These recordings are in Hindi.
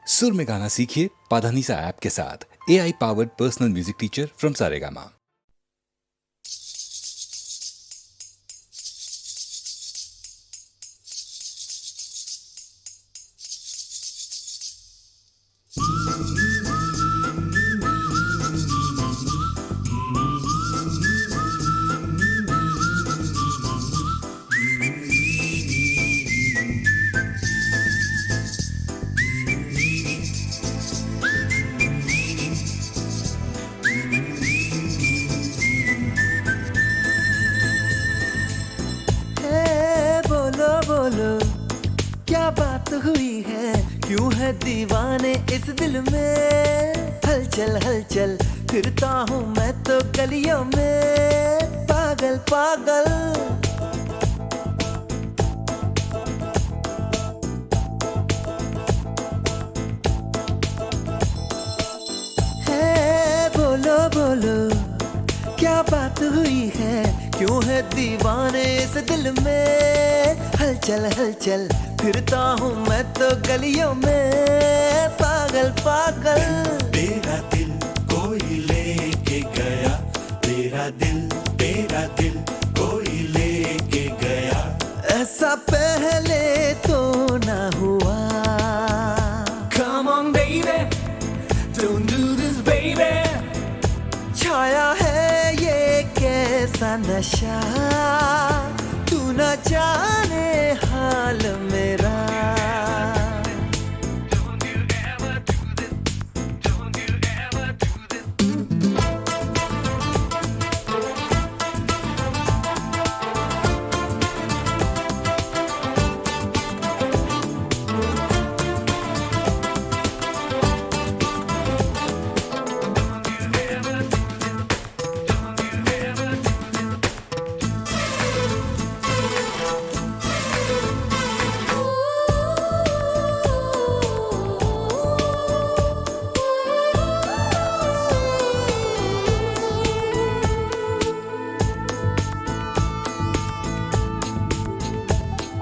सुर में गाना सीखिए पाधानीसा ऐप के साथ। AI powered personal music teacher from Saregama. बोलो क्या बात हुई है, क्यों है दीवाने इस दिल में। हलचल हलचल फिरता हूँ मैं तो गलियों में, पागल पागल। है बोलो बोलो क्या बात हुई है, क्यों है दीवाने इस दिल में। हलचल हलचल फिरता हूँ मैं तो गलियों में, पागल पागल। तेरा दिल कोई लेके गया, तेरा दिल कोई लेके गया। ऐसा पहले तो ना हुआ। Come on baby, don't do this baby। छाया है ये कैसा नशा, तू न जाने हाल मेरा।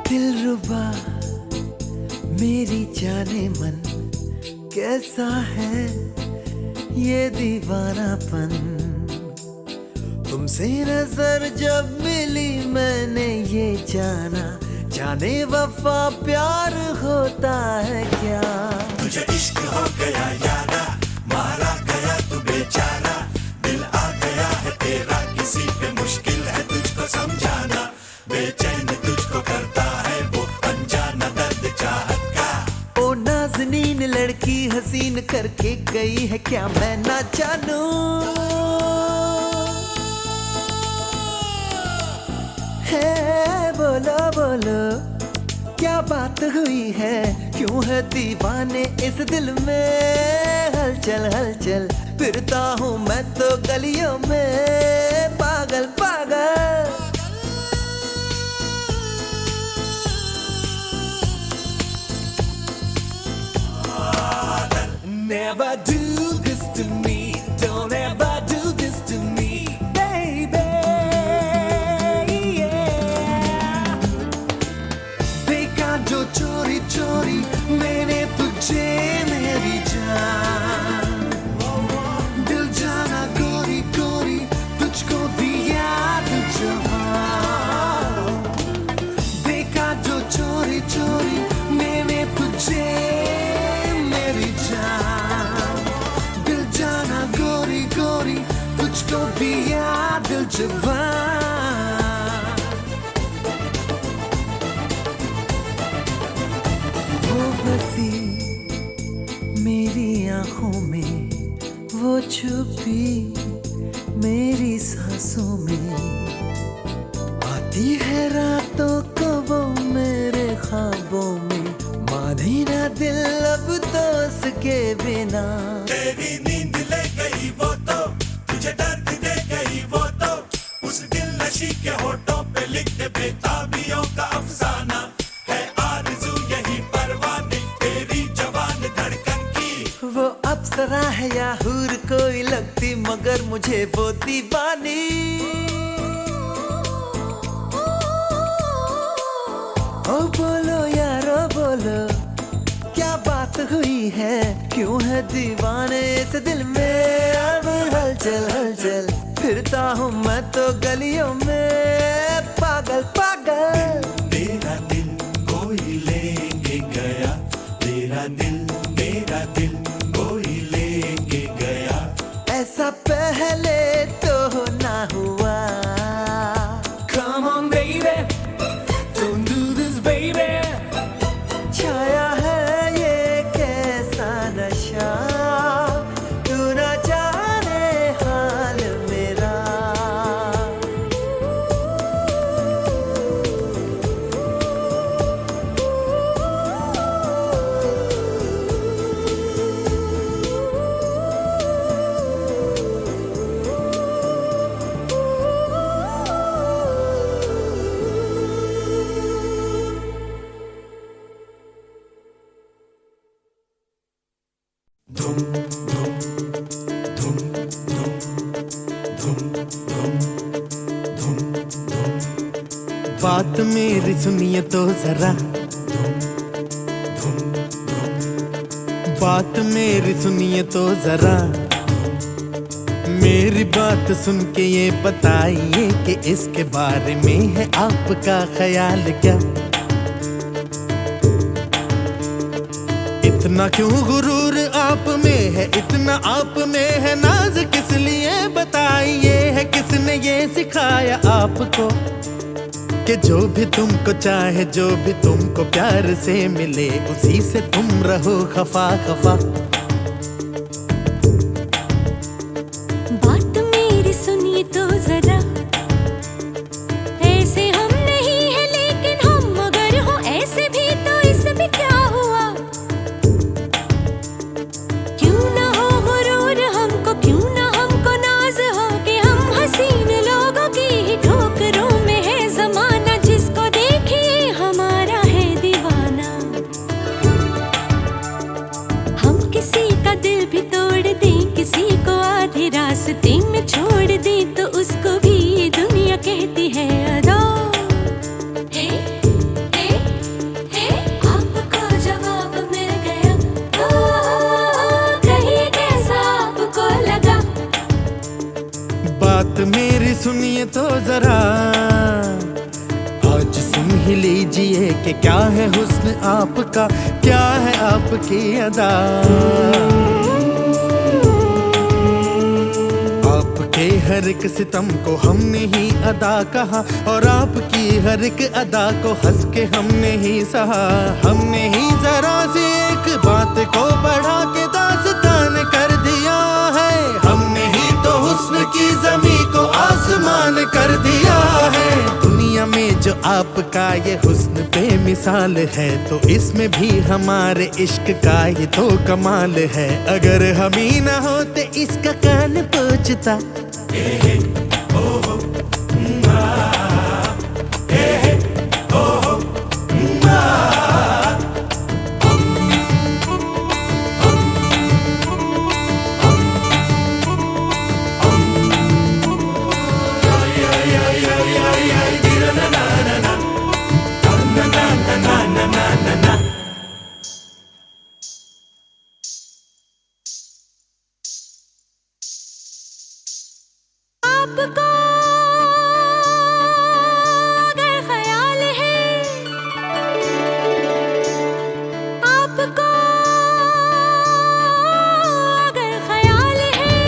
दिलरुबा मेरी जाने मन, कैसा है ये दीवानापन। तुमसे नजर जब मिली मैंने ये जाना, जाने वफा प्यार होता है क्या। तुझे इश्क हो गया यारा, मारा गया तू बेचारा। दिल आ गया है तेरा, किसी पे मुश्किल है तुझको समझाना। बेचैन तुझको करता है वो अनजाना दर्द चाहत का। ओ नाज़नीन लड़की हसीन करके गई है, क्या मैं ना जानूं। है बोलो बोलो क्या बात हुई है, क्यों है दीवाने इस दिल में। हलचल हलचल फिरता हूँ मैं तो गलियों में, पागल पागल। Never do this to me, don't ever do this to me, baby, yeah। देखा जो चोरी चोरी मैंने तुझे मेरी जान, दिल जाना गोरी गोरी तुझको दिया जहां। देखा जो चोरी चोरी मैंने तुझे मेरी जान, दिल जाना गोरी गोरी तुझको दिया दिल जवान। वो बसी मेरी आंखों में, वो छुपी मेरी सांसों में। आती है रातों को वो मेरे ख्वाबों में, मानी ना दिल अब तो उसके बिना। तेरी नींद ले गई वो तो, तुझे दर्द दे गई वो तो। उस दिल नशी के होठों पे लिख दे बेताबियों का अफसाना। है आरज़ू यही परवाने तेरी जवान धड़कन की। वो अप्सरा है या हूर कोई लगती, मगर मुझे वो दीवानी। ओ बोलो यारो बोलो क्या बात हुई है, क्यों है दीवाने इस दिल में अब हलचल हलचल, फिरता हूँ मैं तो गलियों में पागल पागल। तेरा दिल कोई लेके गया, तेरा दिल मेरा दिल कोई लेके गया। ऐसा पहले तो ना हुआ। Come on baby, don't do this baby. छाया है ये कैसा नशा, तू ना जाने हाल मेरा। धुम धुम धुम धुम धुम धुम धुम धुम। बात मेरी सुनिए तो जरा, धुम धुम बात मेरी सुनिए तो जरा, मेरी बात सुन के ये बताइए कि इसके बारे में है आपका ख्याल क्या। इतना क्यों गुरूर आप में है, इतना आप में है नाज किस लिए बताइए, है किसने ये सिखाया आपको कि जो भी तुमको चाहे, जो भी तुमको प्यार से मिले, उसी से तुम रहो खफा खफा। बात मेरी सुनिए तो जरा, ऐसे हम नहीं है लेकिन हम अगर हो ऐसे भी तो इसमें क्या हुआ। क्यों ना हो गुरूर हमको, क्यों ना हमको नाज हो कि हम हसीन लोगों की ही ठोकरों में है जमाना, जिसको देखिए हमारा है दीवाना। हम किसी का दिल भी तोड़ दें, किसी को आधे रास्ते में छोड़ दें, तो उसको भी ये दुनिया कहती है अदा। हे, हे, हे, आपको जवाब मिल गया, ओ, कहिए कैसा आपको लगा। बात मेरी सुनिए तो जरा, आज सुन ही लीजिए कि क्या है हुस्न आपका, क्या है आपकी अदा। आपके हर एक सितम को हमने ही अदा कहा, और आपकी हर एक अदा को हंस के हमने ही सहा। हमने ही जरा सी एक बात को बढ़ा के दास्तान कर दिया है, हमने ही तो हुस्न की ज़मीं को आसमान कर दिया है। दुनिया में जो आपका ये हुस्न बेमिसाल है, तो इसमें भी हमारे इश्क का ये तो कमाल है। अगर हम ही ना होते इसका कान पूछता, आपको अगर ख्याल है, आपको अगर ख्याल है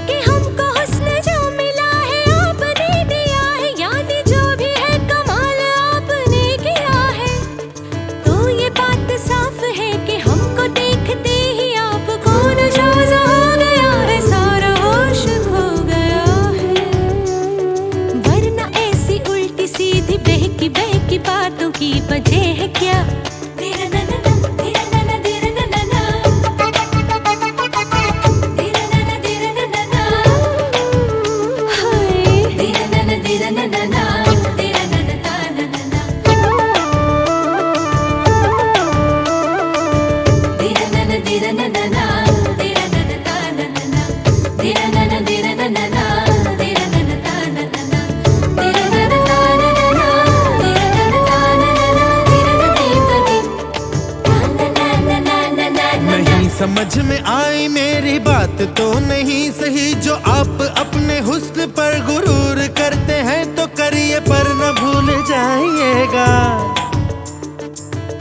कि हमको हुस्न जो मिला है आपने दिया है, यानी जो भी है कमाल आपने किया है, तो ये बात साफ है कि हमको देखते ही आपको नशाज हो गया है, सारा होश खो गया है। वरना ऐसी उल्टी सीधी बहकी बहकी बातों की वजह है क्या। तेरा ननना, तेरा ननना, तेरा ननना, तेरा ननना, तेरा ननना, हाय, तेरा ननना, तेरा ननना, तेरा ननना, ननना, तेरा ननना, तेरा ननना, तेरा ननना, ननना, तेरा ननना, तेरा ननना, तेरा ननना, ननना, तेरा ननना, ननना, तेरा ननना, ननना, तेरा ननना, समझ में आई मेरी बात तो नहीं सही, जो आप अपने हुस्न पर गुरूर करते हैं तो करिए पर न भूल जाइएगा,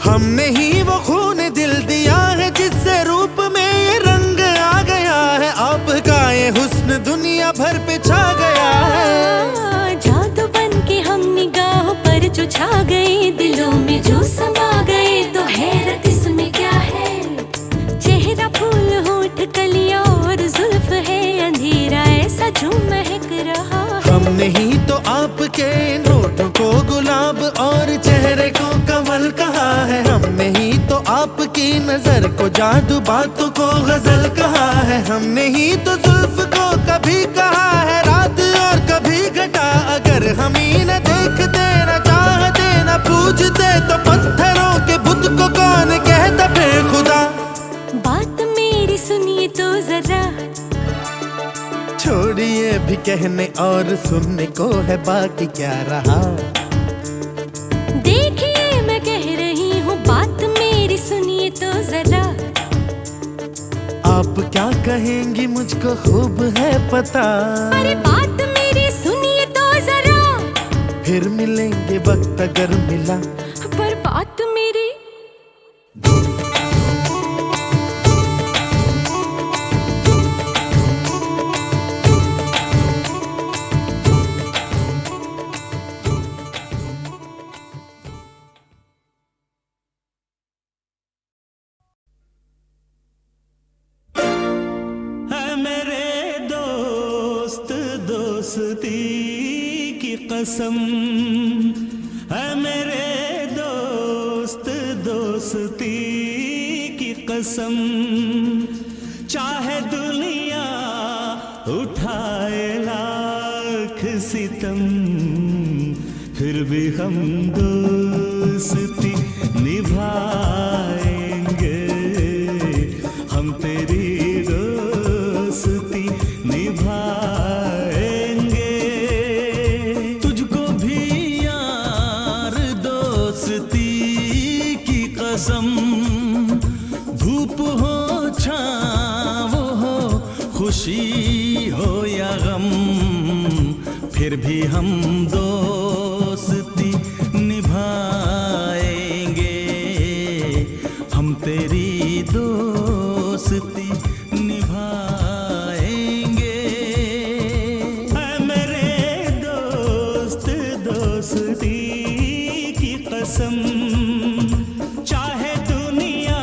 हमने ही वो खून दिल दिया है जिससे रूप में ये रंग आ गया है, आपका ये हुस्न दुनिया भर पे छा गया है। जादू बन के हम निगाह पर जो छा गए, दिलों में जो समा गए, तो हैरत इसमें क्या है, चेहरा फूल होठ कलियां और जुल्फ है अंधेरा ऐसा जो महक रहा है। हमने ही तो आपके नोटों को गुलाब और चेहरे को कमल कहा है, हमने ही तो आपकी नजर को जादू बातों को गजल कहा है, हमने ही तो जुल्फ को कभी कहा है रात और कभी घटा, अगर हम ही न देखते न चाहते न पूछते तो पत्थरों के बुत को कौन कहता फिर खुदा। बात मेरी सुनिए तो जरा, छोड़िए भी कहने और सुनने को है बाकी क्या रहा। देखिए मैं कह रही हूँ बात मेरी सुनिए तो जरा, आप क्या कहेंगी मुझको खूब है पता, अरे बात मेरी सुनिए तो जरा, फिर मिलेंगे वक्त अगर मिला, पर बात मेरी दोस्ती की कसम है मेरे दोस्त, दोस्ती की कसम, चाहे दुनिया उठाए लाख सितम, फिर भी हम दोस्ती निभाएंगे, हम तेरी दोस्ती निभाएंगे। तुझको भी यार दोस्ती की कसम, धूप हो छाँव हो खुशी हो या गम, फिर भी हम दोस्ती निभाएंगे, हम तेरी दोस्ती निभाएंगे। ऐ मेरे दोस्त, दोस्ती की कसम, चाहे दुनिया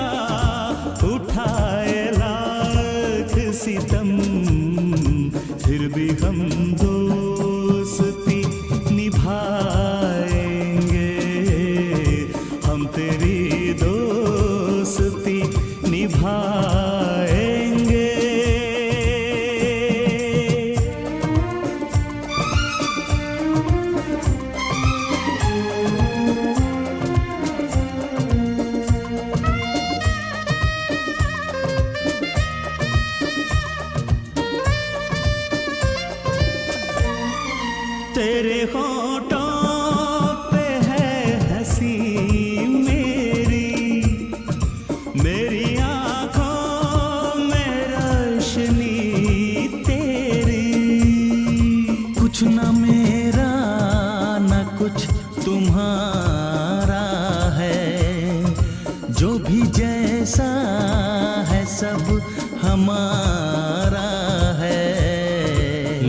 उठाए लाख सितम, फिर भी हम दोस्ती निभाएंगे, हम तेरी दोस्ती निभाएंगे। तेरे होठों पे है हंसी मेरी, मेरी आँखों में रोशनी तेरी, कुछ न मेरा न कुछ तुम्हारा है, जो भी जैसा है सब हमारा है,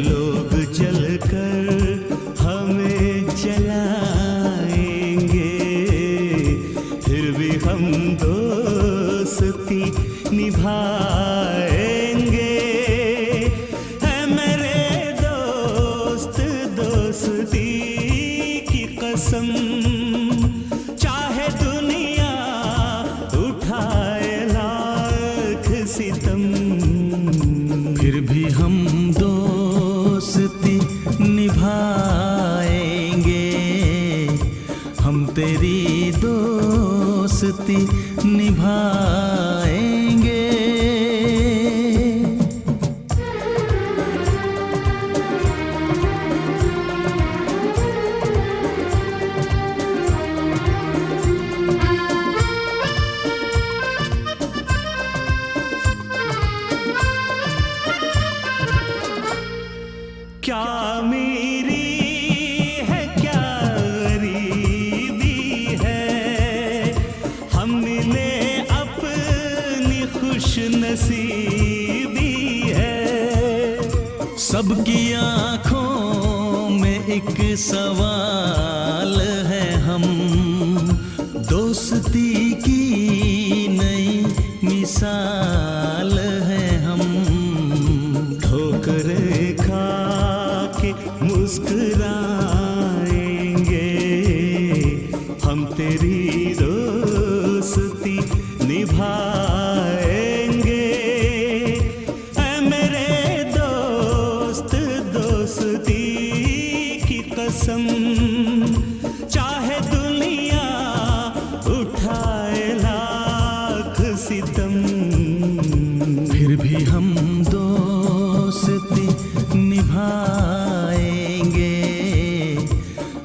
लोग चलकर हमें जलाएंगे, फिर भी हम दोस्ती निभाएंगे। है मेरे दोस्त, दोस्ती की कसम, चाहे दुनिया उठाए लाख सितम, फिर भी हम दोस्ती निभाएंगे, हम तेरी दोस्ती निभाएंगे। क्या मेरी है क्या गरीबी है, हम मिले अपनी खुश नसीबी है। सबकी आंखों में एक सवाल है, हम दोस्ती की नई मिसाल है। हम ठोकरें खा के मुस्कुराएंगे, हम तेरी दोस्ती निभाएंगे। ऐ मेरे दोस्त दोस्ती की कसम, चाहे दुनिया उठाए लाख सितम, फिर भी हम दोस्ती निभाएंगे।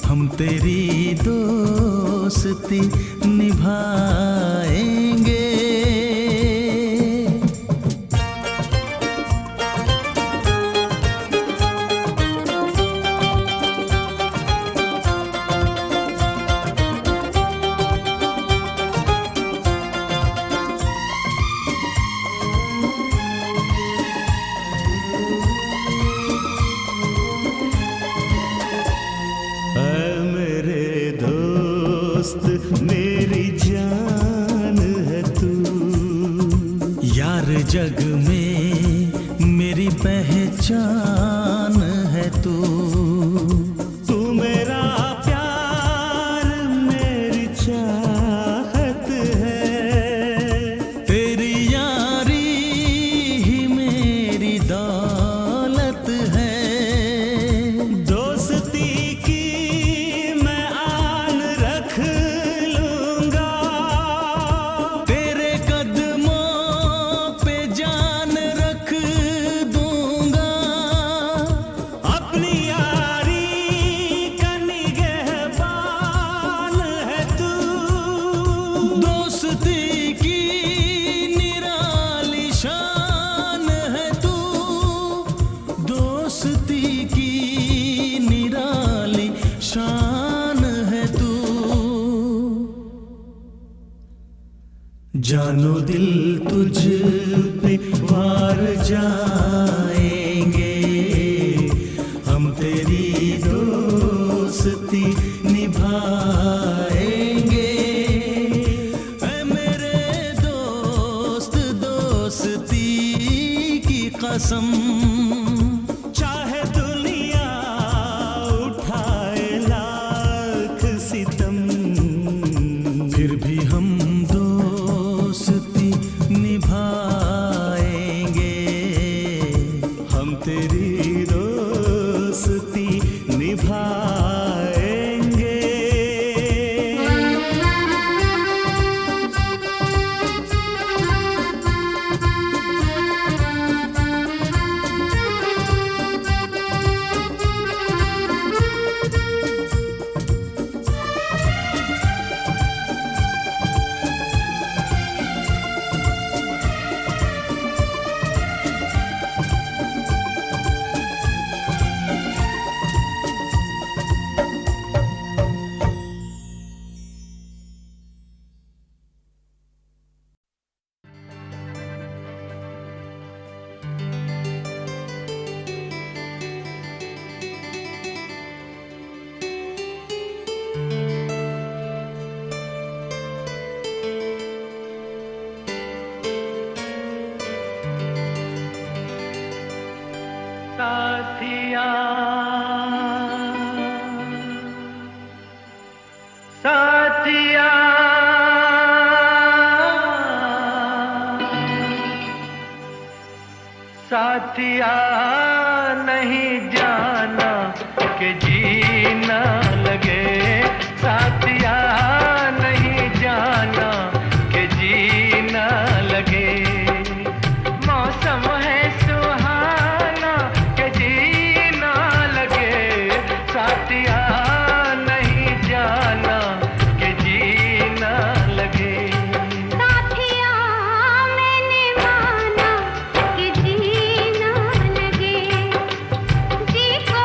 हम तेरी दोस्ती निभाएंगे। मेरी जान है तू, यार जग में मेरी पहचान है तू। तू मेरा प्यार मेरी चाहत है, तेरी यारी ही मेरी दौलत है। दोस्ती की मैं आन रख लूंगा, तेरे कदमों पे जान रख दूंगा। अपनी यारी का निगहबान है तू, दोस्ती की निराली शान है तू, दोस्ती की निराली शान है तू। जानो दिल तुझ पे वार जाएंगे, हम तेरी दोस्ती निभाएंगे। ऐ मेरे दोस्त दोस्ती की कसम, चाहे दुनिया उठाए लाख सितम, फिर भी हम दोस्ती निभाएंगे। हम तेरी दोस्ती निभाएंगे। साथिया साथिया साथिया नहीं जाना कि जीना लगे, साथिया नहीं जाना कि जीना लगे। मौसम है सुहाना कि जीना लगे, साथिया नहीं जाना कि जीना लगे। साथिया मैंने माना कि जीना लगे, जी को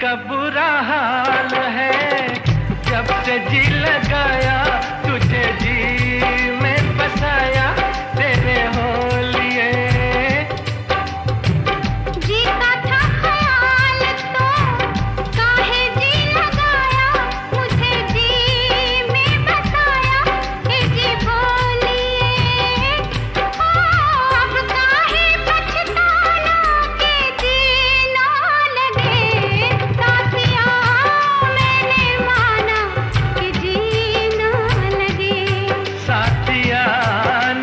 का बुरा हाल है, जब से जी लगाया तुझे जी में बसाया तेरे हो लिए। जी का था ख्याल तो काहे जी लगाया, मुझे जी में बसाया ए जी बोलिए। अब काहे पछताना के जी ना लगे, साथिया मैंने माना कि जी ना लगे। साथिया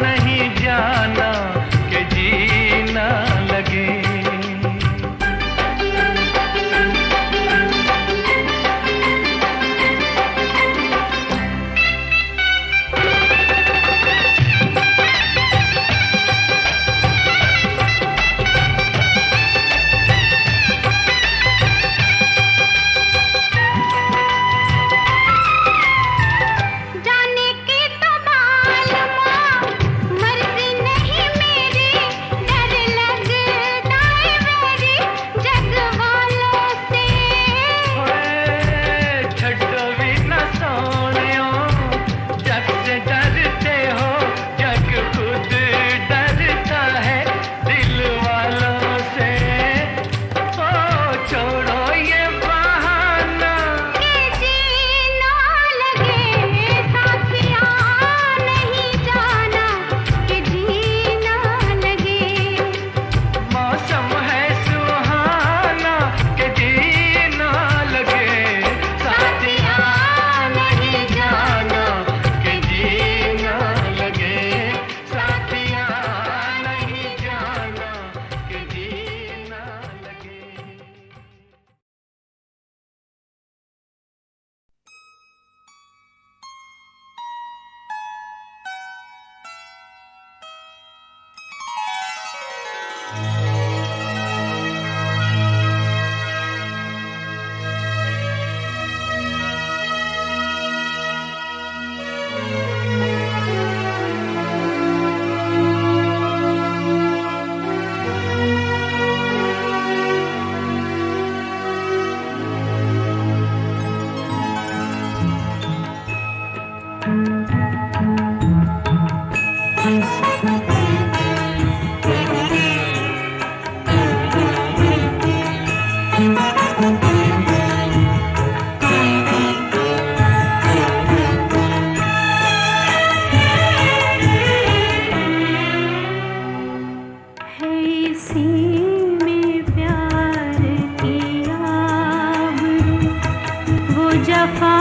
नहीं जाना कि जी ना लगे। जाने की तो मालूम मर्जी नहीं मेरी, डर लगता है मेरी जग वालों से। ओए छड्डो भी न सोनियो, जग से डरते हो, जग खुद डरता है दिल वालों से। ओ छोड़ो ये बहाना के जी ना लगे, साथिया नहीं जाना कि जी ना लगे। मौसम है सुहाना कि जी ना लगे। साथिया नहीं जाना कि जी ना लगे। साथिया नहीं जाना कि जी ना लगे। है इसी में प्यार की आबरू, वो जफा